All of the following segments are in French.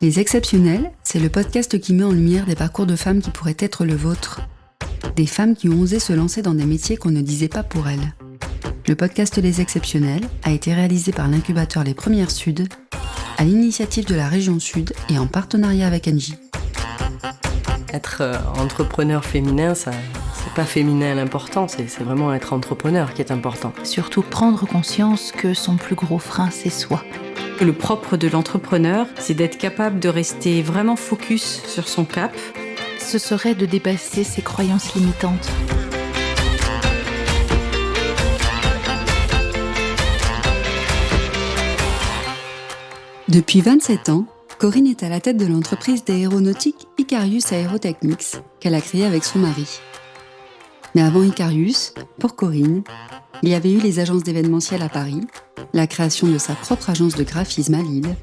Les Exceptionnels, c'est le podcast qui met en lumière des parcours de femmes qui pourraient être le vôtre. Des femmes qui ont osé se lancer dans des métiers qu'on ne disait pas pour elles. Le podcast Les Exceptionnels a été réalisé par l'incubateur Les Premières Sud, à l'initiative de la région Sud et en partenariat avec Engie. Être entrepreneur féminin, c'est pas féminin à l'important, c'est vraiment être entrepreneur qui est important. Surtout prendre conscience que son plus gros frein, c'est soi. Le propre de l'entrepreneur, c'est d'être capable de rester vraiment focus sur son cap. Ce serait de dépasser ses croyances limitantes. Depuis 27 ans, Corinne est à la tête de l'entreprise d'aéronautique Icarius Aerotechnics qu'elle a créée avec son mari. Mais avant Icarius, pour Corinne, il y avait eu les agences d'événementiel à Paris, la création de sa propre agence de graphisme à Lille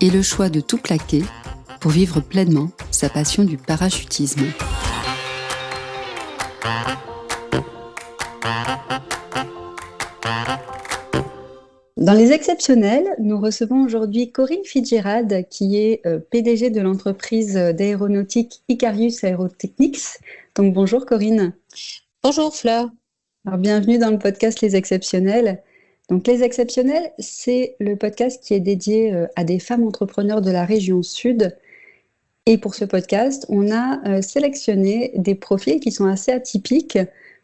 et le choix de tout plaquer pour vivre pleinement sa passion du parachutisme. Dans les Exceptionnels, nous recevons aujourd'hui Corinne Fitzgerald, qui est PDG de l'entreprise d'aéronautique Icarius Aerotechnics. Donc bonjour Corinne. Bonjour Fleur. Alors, bienvenue dans le podcast Les Exceptionnels. Donc Les Exceptionnels, c'est le podcast qui est dédié à des femmes entrepreneurs de la région Sud. Et pour ce podcast, on a sélectionné des profils qui sont assez atypiques,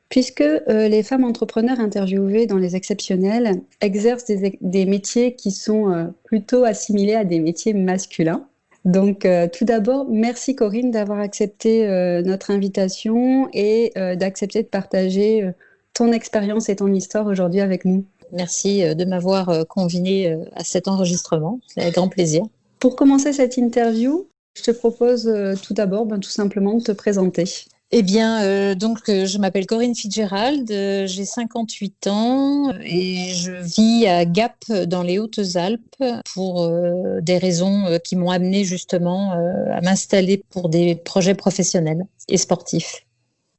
puisque les femmes entrepreneurs interviewées dans Les Exceptionnels exercent des métiers qui sont plutôt assimilés à des métiers masculins. Donc tout d'abord, merci Corinne d'avoir accepté notre invitation et d'accepter de partager ton expérience et ton histoire aujourd'hui avec nous. Merci de m'avoir convié à cet enregistrement, c'est avec grand plaisir. Pour commencer cette interview, je te propose tout d'abord tout simplement de te présenter. Eh bien, je m'appelle Corinne Fitzgerald, j'ai 58 ans et je vis à Gap dans les Hautes-Alpes pour des raisons qui m'ont amenée justement à m'installer pour des projets professionnels et sportifs.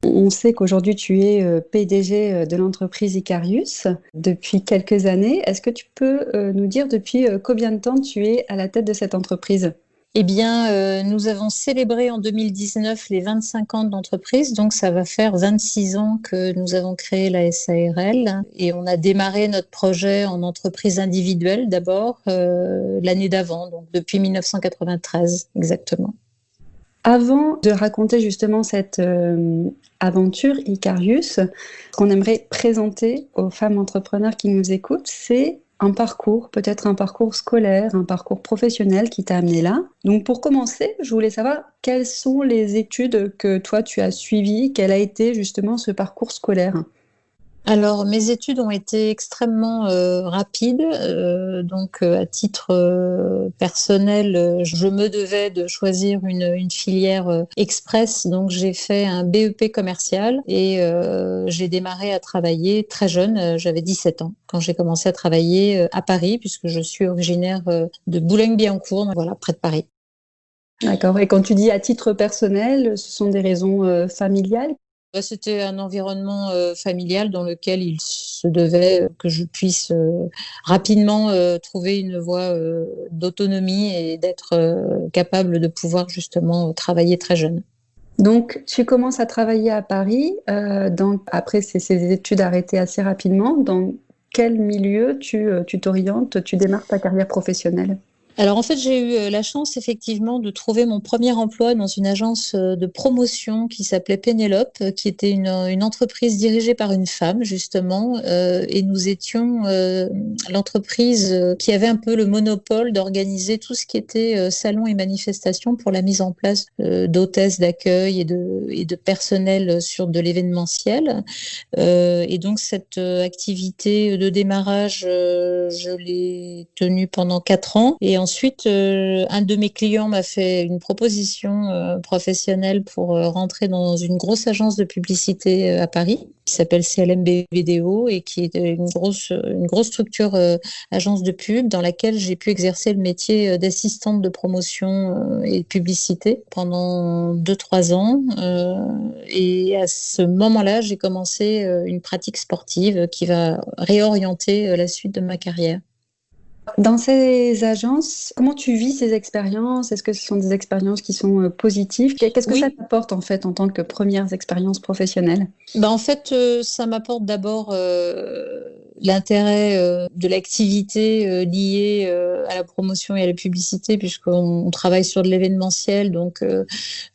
On sait qu'aujourd'hui tu es PDG de l'entreprise Icarius depuis quelques années. Est-ce que tu peux nous dire depuis combien de temps tu es à la tête de cette entreprise ? Eh bien, nous avons célébré en 2019 les 25 ans de l'entreprise, donc ça va faire 26 ans que nous avons créé la SARL et on a démarré notre projet en entreprise individuelle d'abord l'année d'avant, donc depuis 1993 exactement. Avant de raconter justement cette aventure Icarius, ce qu'on aimerait présenter aux femmes entrepreneurs qui nous écoutent, c'est un parcours, peut-être un parcours scolaire, un parcours professionnel qui t'a amené là. Donc pour commencer, je voulais savoir quelles sont les études que toi tu as suivies, quel a été justement ce parcours scolaire ? Alors, mes études ont été extrêmement rapides. À titre personnel, je me devais de choisir une filière express. Donc, j'ai fait un BEP commercial et j'ai démarré à travailler très jeune. J'avais 17 ans quand j'ai commencé à travailler à Paris, puisque je suis originaire de Boulogne-Billancourt, voilà, près de Paris. D'accord. Et quand tu dis à titre personnel, ce sont des raisons familiales ? C'était un environnement familial dans lequel il se devait que je puisse rapidement trouver une voie d'autonomie et d'être capable de pouvoir justement travailler très jeune. Donc, tu commences à travailler à Paris, après ces études arrêtées assez rapidement. Dans quel milieu tu t'orientes, tu démarres ta carrière professionnelle ? Alors en fait, j'ai eu la chance effectivement de trouver mon premier emploi dans une agence de promotion qui s'appelait Pénélope, qui était une entreprise dirigée par une femme justement, et nous étions l'entreprise qui avait un peu le monopole d'organiser tout ce qui était salon et manifestation pour la mise en place d'hôtesses d'accueil et de personnel sur de l'événementiel. Et donc cette activité de démarrage, je l'ai tenue pendant 4 ans et ensuite, un de mes clients m'a fait une proposition professionnelle pour rentrer dans une grosse agence de publicité à Paris qui s'appelle CLMB Vidéo et qui est une grosse structure agence de pub dans laquelle j'ai pu exercer le métier d'assistante de promotion et de publicité pendant 2-3 ans. Et à ce moment-là, j'ai commencé une pratique sportive qui va réorienter la suite de ma carrière. Dans ces agences, comment tu vis ces expériences? Est-ce que ce sont des expériences qui sont positives? Qu'est-ce que ça Oui. t'apporte en fait en tant que premières expériences professionnelles? En fait, ça m'apporte d'abord l'intérêt de l'activité liée à la promotion et à la publicité, puisqu'on travaille sur de l'événementiel, donc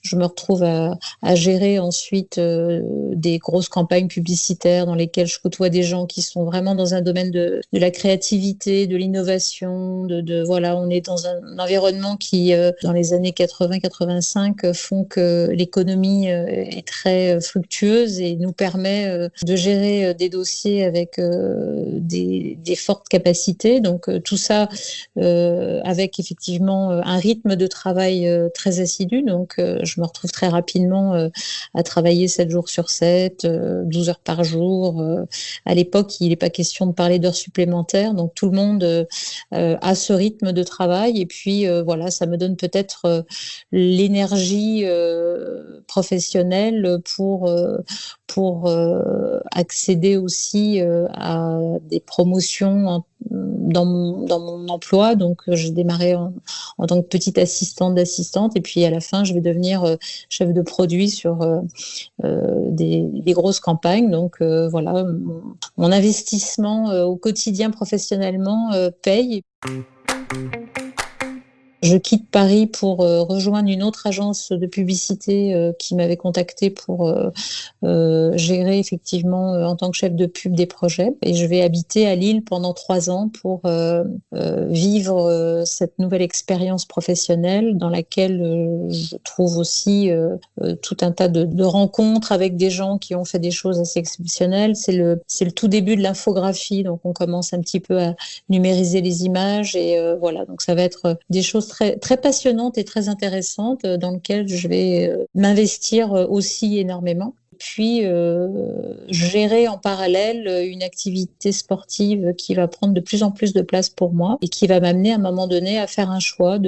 je me retrouve à gérer ensuite des grosses campagnes publicitaires dans lesquelles je côtoie des gens qui sont vraiment dans un domaine de la créativité, de l'innovation, voilà, on est dans un environnement qui, dans les années 80-85, font que l'économie est très fructueuse et nous permet de gérer des dossiers avec des fortes capacités. Donc tout ça avec effectivement un rythme de travail très assidu. Donc je me retrouve très rapidement à travailler 7 jours sur 7, 12 heures par jour. À l'époque, il n'est pas question de parler d'heures supplémentaires. Donc tout le monde a ce rythme de travail. Et puis voilà, ça me donne peut-être l'énergie professionnelle pour accéder aussi à des promotions dans mon emploi. Donc j'ai démarré en tant que petite assistante d'assistante, et puis à la fin je vais devenir chef de produit sur des grosses campagnes. Donc voilà, mon investissement au quotidien professionnellement paye. Je quitte Paris pour rejoindre une autre agence de publicité qui m'avait contactée pour gérer effectivement en tant que chef de pub des projets. Et je vais habiter à Lille pendant 3 ans pour vivre cette nouvelle expérience professionnelle dans laquelle je trouve aussi tout un tas de rencontres avec des gens qui ont fait des choses assez exceptionnelles. C'est le tout début de l'infographie, donc on commence un petit peu à numériser les images et voilà. Donc ça va être des choses très, très passionnantes et très intéressantes dans lesquelles je vais m'investir aussi énormément. Puis gérer en parallèle une activité sportive qui va prendre de plus en plus de place pour moi et qui va m'amener à un moment donné à faire un choix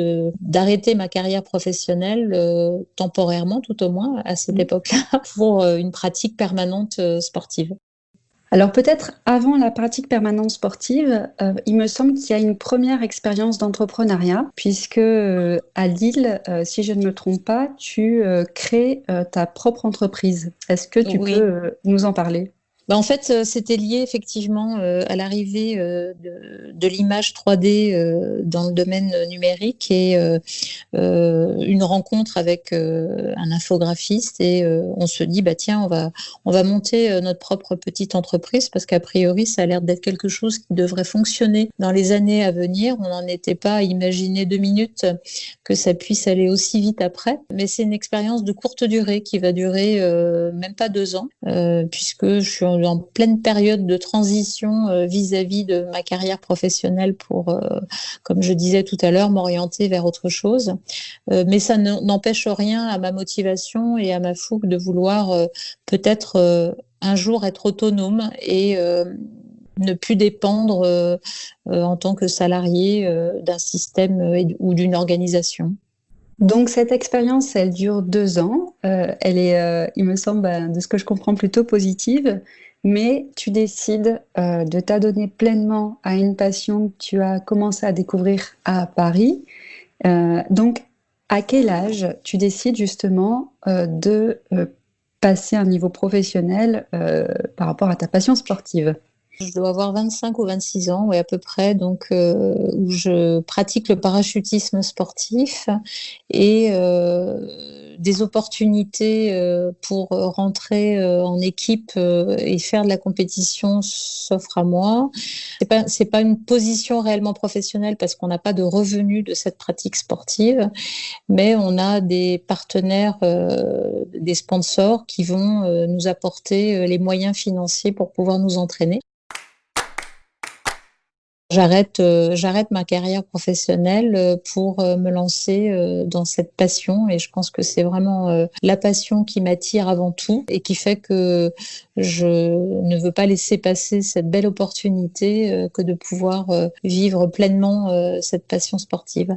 d'arrêter ma carrière professionnelle temporairement, tout au moins à cette époque-là, pour une pratique permanente sportive. Alors peut-être avant la pratique permanente sportive, il me semble qu'il y a une première expérience d'entrepreneuriat, puisque à Lille, si je ne me trompe pas, tu crées ta propre entreprise. Est-ce que tu peux nous en parler? En fait, c'était lié effectivement à l'arrivée de l'image 3D dans le domaine numérique et une rencontre avec un infographiste et on se dit tiens, on va monter notre propre petite entreprise parce qu'a priori ça a l'air d'être quelque chose qui devrait fonctionner dans les années à venir. On n'en était pas à imaginer 2 minutes que ça puisse aller aussi vite après, mais c'est une expérience de courte durée qui va durer même pas 2 ans puisque je suis en pleine période de transition vis-à-vis de ma carrière professionnelle pour, comme je disais tout à l'heure, m'orienter vers autre chose. Mais ça n'empêche rien à ma motivation et à ma fougue de vouloir peut-être un jour être autonome et ne plus dépendre en tant que salarié d'un système ou d'une organisation. Donc cette expérience, elle dure 2 ans. Elle est, il me semble, de ce que je comprends, plutôt positive. Mais tu décides de t'adonner pleinement à une passion que tu as commencé à découvrir à Paris. Donc, à quel âge tu décides justement de passer à un niveau professionnel par rapport à ta passion sportive? Je dois avoir 25 ou 26 ans, oui, à peu près, donc où je pratique le parachutisme sportif et des opportunités pour rentrer en équipe et faire de la compétition s'offrent à moi. C'est pas une position réellement professionnelle parce qu'on n'a pas de revenus de cette pratique sportive, mais on a des partenaires, des sponsors qui vont nous apporter les moyens financiers pour pouvoir nous entraîner. J'arrête ma carrière professionnelle pour me lancer dans cette passion et je pense que c'est vraiment la passion qui m'attire avant tout et qui fait que je ne veux pas laisser passer cette belle opportunité que de pouvoir vivre pleinement cette passion sportive.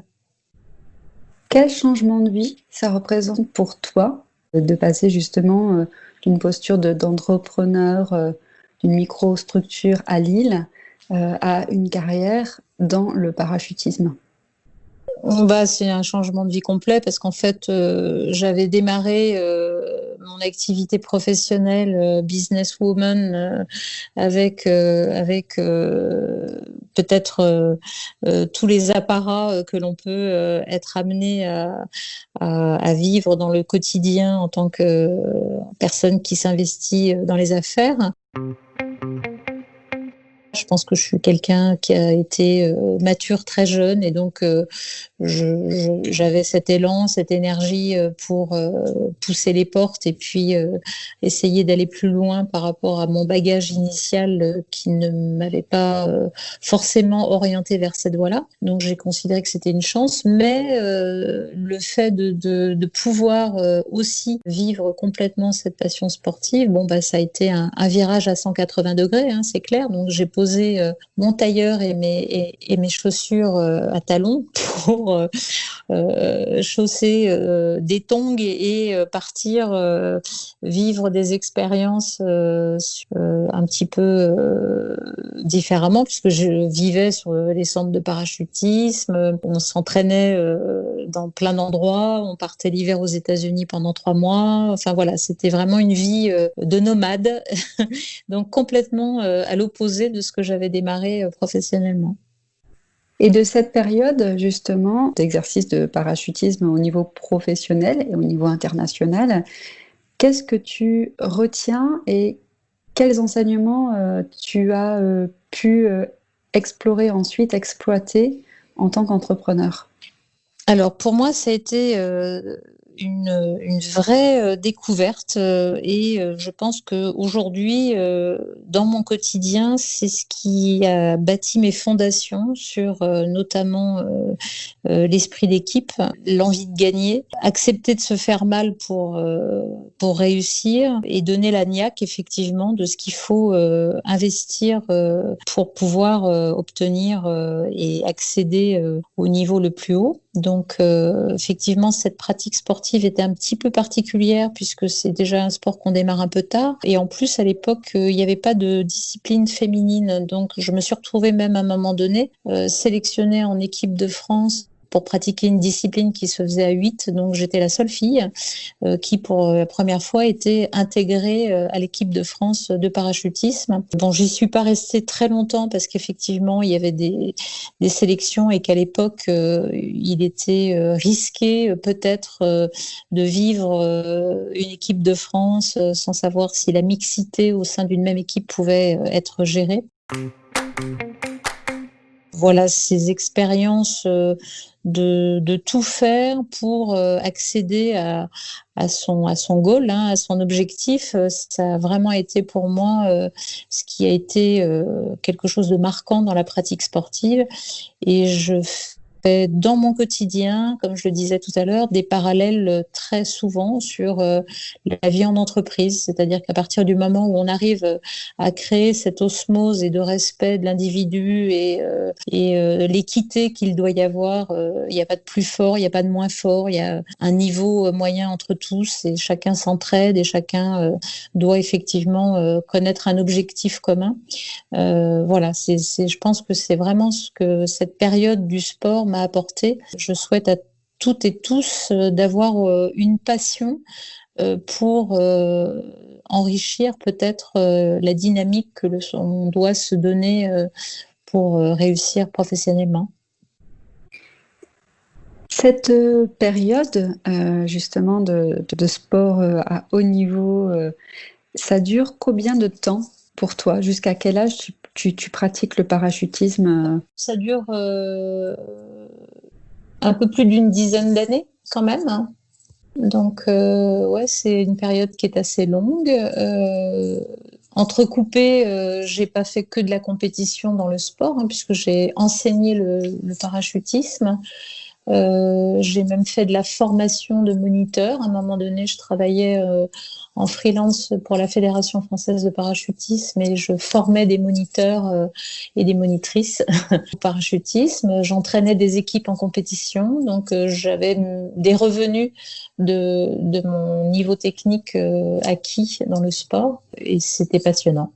Quel changement de vie ça représente pour toi de passer justement d'une posture d'entrepreneur d'une microstructure à Lille à une carrière dans le parachutisme? C'est un changement de vie complet parce qu'en fait, j'avais démarré mon activité professionnelle businesswoman avec peut-être tous les apparats que l'on peut être amené à vivre dans le quotidien en tant que personne qui s'investit dans les affaires. Je pense que je suis quelqu'un qui a été mature très jeune et donc j'avais cet élan, cette énergie pour pousser les portes et puis essayer d'aller plus loin par rapport à mon bagage initial qui ne m'avait pas forcément orienté vers cette voie-là. Donc j'ai considéré que c'était une chance, mais le fait de pouvoir aussi vivre complètement cette passion sportive, ça a été un virage à 180 degrés, hein, c'est clair. Donc j'ai posé mon tailleur et mes chaussures à talons pour chausser des tongs et partir vivre des expériences un petit peu différemment, puisque je vivais sur les centres de parachutisme, on s'entraînait dans plein d'endroits, on partait l'hiver aux États-Unis pendant 3 mois, enfin voilà, c'était vraiment une vie de nomade, donc complètement à l'opposé de ce que j'avais démarré professionnellement. Et de cette période, justement, d'exercice de parachutisme au niveau professionnel et au niveau international, qu'est-ce que tu retiens et quels enseignements tu as pu explorer ensuite, exploiter en tant qu'entrepreneur? Alors pour moi, ça a été une vraie découverte et je pense qu'aujourd'hui, dans mon quotidien, c'est ce qui a bâti mes fondations sur notamment l'esprit d'équipe, l'envie de gagner, accepter de se faire mal pour réussir et donner la niaque effectivement de ce qu'il faut investir pour pouvoir obtenir et accéder au niveau le plus haut. Donc effectivement, cette pratique sportive était un petit peu particulière puisque c'est déjà un sport qu'on démarre un peu tard. Et en plus, à l'époque, il n'y avait pas de discipline féminine. Donc je me suis retrouvée même à un moment donné sélectionnée en équipe de France pour pratiquer une discipline qui se faisait à 8. Donc j'étais la seule fille qui, pour la première fois, était intégrée à l'équipe de France de parachutisme. Bon, j'y suis pas restée très longtemps parce qu'effectivement, il y avait des sélections et qu'à l'époque, il était risqué peut-être de vivre une équipe de France sans savoir si la mixité au sein d'une même équipe pouvait être gérée. Voilà, ces expériences de tout faire pour accéder à son goal, hein, à son objectif. Ça a vraiment été pour moi ce qui a été quelque chose de marquant dans la pratique sportive. Et je fais dans mon quotidien, comme je le disais tout à l'heure, des parallèles très souvent sur la vie en entreprise. C'est-à-dire qu'à partir du moment où on arrive à créer cette osmose et de respect de l'individu et l'équité qu'il doit y avoir, il n'y a pas de plus fort, il n'y a pas de moins fort, il y a un niveau moyen entre tous et chacun s'entraide et chacun doit effectivement connaître un objectif commun. Voilà, je pense que c'est vraiment ce que cette période du sport m'a apporté. Je souhaite à toutes et tous d'avoir une passion pour enrichir peut-être la dynamique que on doit se donner pour réussir professionnellement. Cette période justement de sport à haut niveau, ça dure combien de temps pour toi? Jusqu'à quel âge tu pratiques le parachutisme? Ça dure un peu plus d'une dizaine d'années quand même, hein. Donc ouais, c'est une période qui est assez longue. Entrecoupée, j'ai pas fait que de la compétition dans le sport, hein, puisque j'ai enseigné le parachutisme. J'ai même fait de la formation de moniteur. À un moment donné, je travaillais en freelance pour la Fédération française de parachutisme et je formais des moniteurs et des monitrices au parachutisme. J'entraînais des équipes en compétition, donc j'avais des revenus de mon niveau technique acquis dans le sport et c'était passionnant.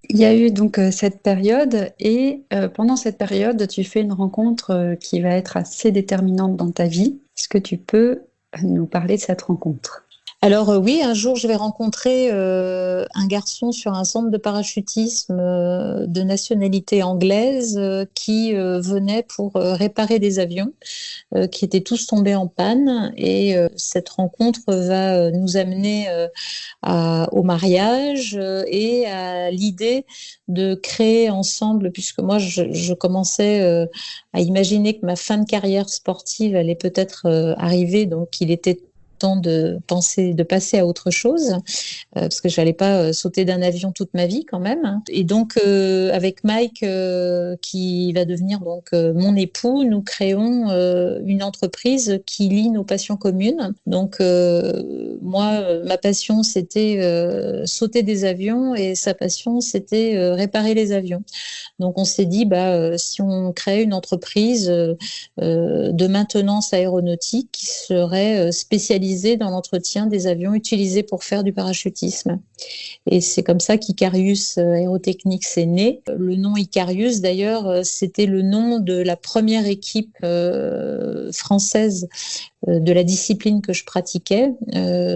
Il y a eu donc cette période et pendant cette période, tu fais une rencontre qui va être assez déterminante dans ta vie. Est-ce que tu peux nous parler de cette rencontre? Alors oui, un jour, je vais rencontrer un garçon sur un centre de parachutisme de nationalité anglaise qui venait pour réparer des avions qui étaient tous tombés en panne. Et cette rencontre va nous amener au mariage et à l'idée de créer ensemble, puisque moi, je commençais à imaginer que ma fin de carrière sportive allait peut-être arriver, donc il était temps de passer à autre chose, parce que j'allais pas sauter d'un avion toute ma vie quand même. Et donc avec Mike, qui va devenir donc mon époux, nous créons une entreprise qui lie nos passions communes. Donc moi, ma passion c'était sauter des avions et sa passion c'était réparer les avions. Donc on s'est dit si on crée une entreprise de maintenance aéronautique qui serait spécialisée dans l'entretien des avions utilisés pour faire du parachutisme. Et c'est comme ça qu'Icarius Aerotechnics est né. Le nom Icarius, d'ailleurs, c'était le nom de la première équipe française de la discipline que je pratiquais.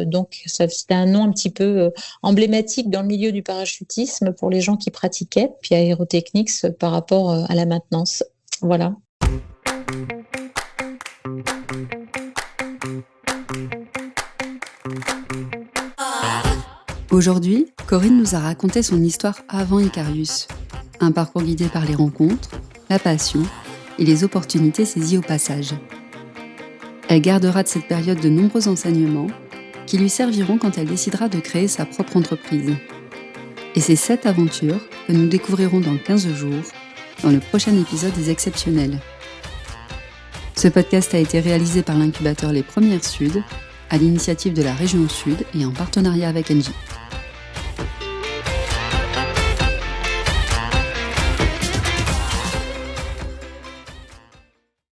Donc, c'était un nom un petit peu emblématique dans le milieu du parachutisme pour les gens qui pratiquaient, puis Aerotechnics par rapport à la maintenance. Voilà. Aujourd'hui, Corinne nous a raconté son histoire avant Icarius. Un parcours guidé par les rencontres, la passion et les opportunités saisies au passage. Elle gardera de cette période de nombreux enseignements qui lui serviront quand elle décidera de créer sa propre entreprise. Et c'est cette aventure que nous découvrirons dans 15 jours, dans le prochain épisode des Exceptionnels. Ce podcast a été réalisé par l'incubateur Les Premières Sud, à l'initiative de la région Sud et en partenariat avec Engie.